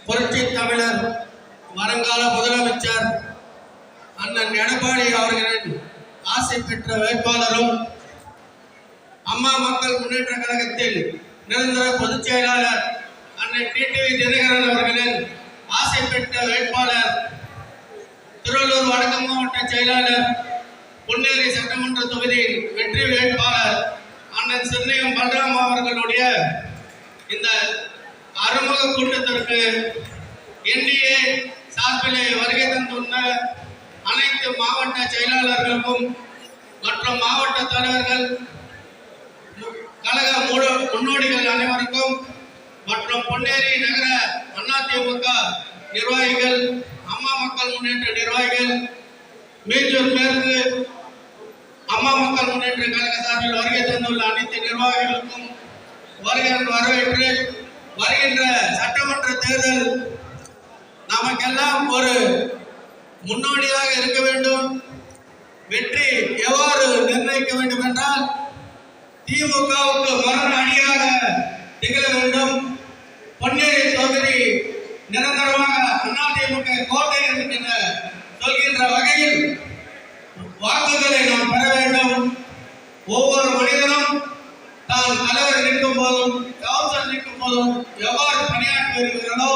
புரட்சி தமிழர் வருங்கால முதலமைச்சர் அண்ணன் எடப்பாடி அவர்களின் ஆசை பெற்ற வேட்பாளரும் அம்மா மக்கள் முன்னேற்ற கழகத்தில் நிரந்தர பொதுச் செயலாளர் அண்ணன் டிடிவி தினகரன் அவர்களின் ஆசை பெற்ற வேட்பாளர் திருவள்ளூர் வடக்கு மாவட்ட செயலாளர் பொன்னேரி சட்டமன்ற தொகுதியில் வெற்றி வேட்பாளர் அண்ணன் சென்னையம் பல்ராம் அவர்களுடைய இந்த அறிமுக கூட்டத்திற்கு என்டிஏ சார்பிலே வருகை தந்துள்ள அனைத்து மாவட்ட செயலாளர்களுக்கும் மற்றும் மாவட்ட தலைவர்கள் கழக முன்னோடிகள் அனைவருக்கும் மற்றும் பொன்னேரி நகர அதிமுக நிர்வாகிகள் அம்மா மக்கள் முன்னேற்ற நிர்வாகிகள் மீஞ்சூர் மேற்கு அம்மா மக்கள் முன்னேற்ற கழக சார்பில் வருகை தந்துள்ள அனைத்து நிர்வாகிகளுக்கும் வரவேற்று வருகின்ற சட்டமன்ற தேர்தல் நமக்கெல்லாம் ஒரு முன்னோடியாக இருக்க வேண்டும். வெற்றி எவ்வாறு நிர்ணயிக்க வேண்டும் என்றால் திமுகவுக்கு மரண அணியாக திகழ வேண்டும். பொன்னேரி தொகுதி நிரந்தரமாக அதிமுக கோட்டை என்கின்ற சொல்கின்ற வகையில் வாக்குகளை நாம் பெற வேண்டும். ஒவ்வொரு மனிதனும் தான் தலைவர் நிற்கும் போதும் கவுன்சில் நிற்கும் போதும் எவ்வாறு பணியாற்றி வருகிறதோ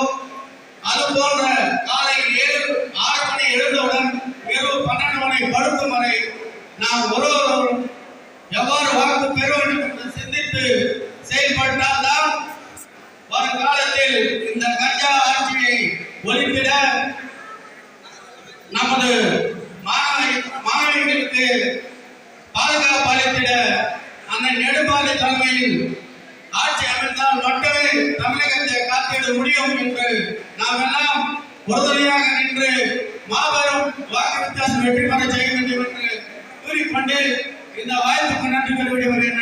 அது போன்ற காலை 6 மணி எழுந்தவுடன் இரவு 12 மணி படுக்கும் வரை நாம் ஒருவரும் எவ்வாறு வாக்கு பெற வேண்டும் என்று சிந்தித்து செயல்பட்டால்தான் வருங்காலத்தில் இந்த கஞ்சா ஆட்சியை ஒழித்திட நமது மாணவிகளுக்கு பாதுகாப்பு அளித்திட அண்ணன் எடப்பாடி தலைமையில் ஆட்சி அமைந்தால் மட்டுமே தமிழகத்தை காத்திட முடியும் என்று நாம் எல்லாம் உறுதுணையாக நின்று மாபெரும் வாக்கு வித்தியாசம் வெற்றி பெற செய்ய வேண்டும் என்று கூறிக்கொண்டு இந்த வாய்ப்புக்கு நன்றி கூறி விடுகிறேன்.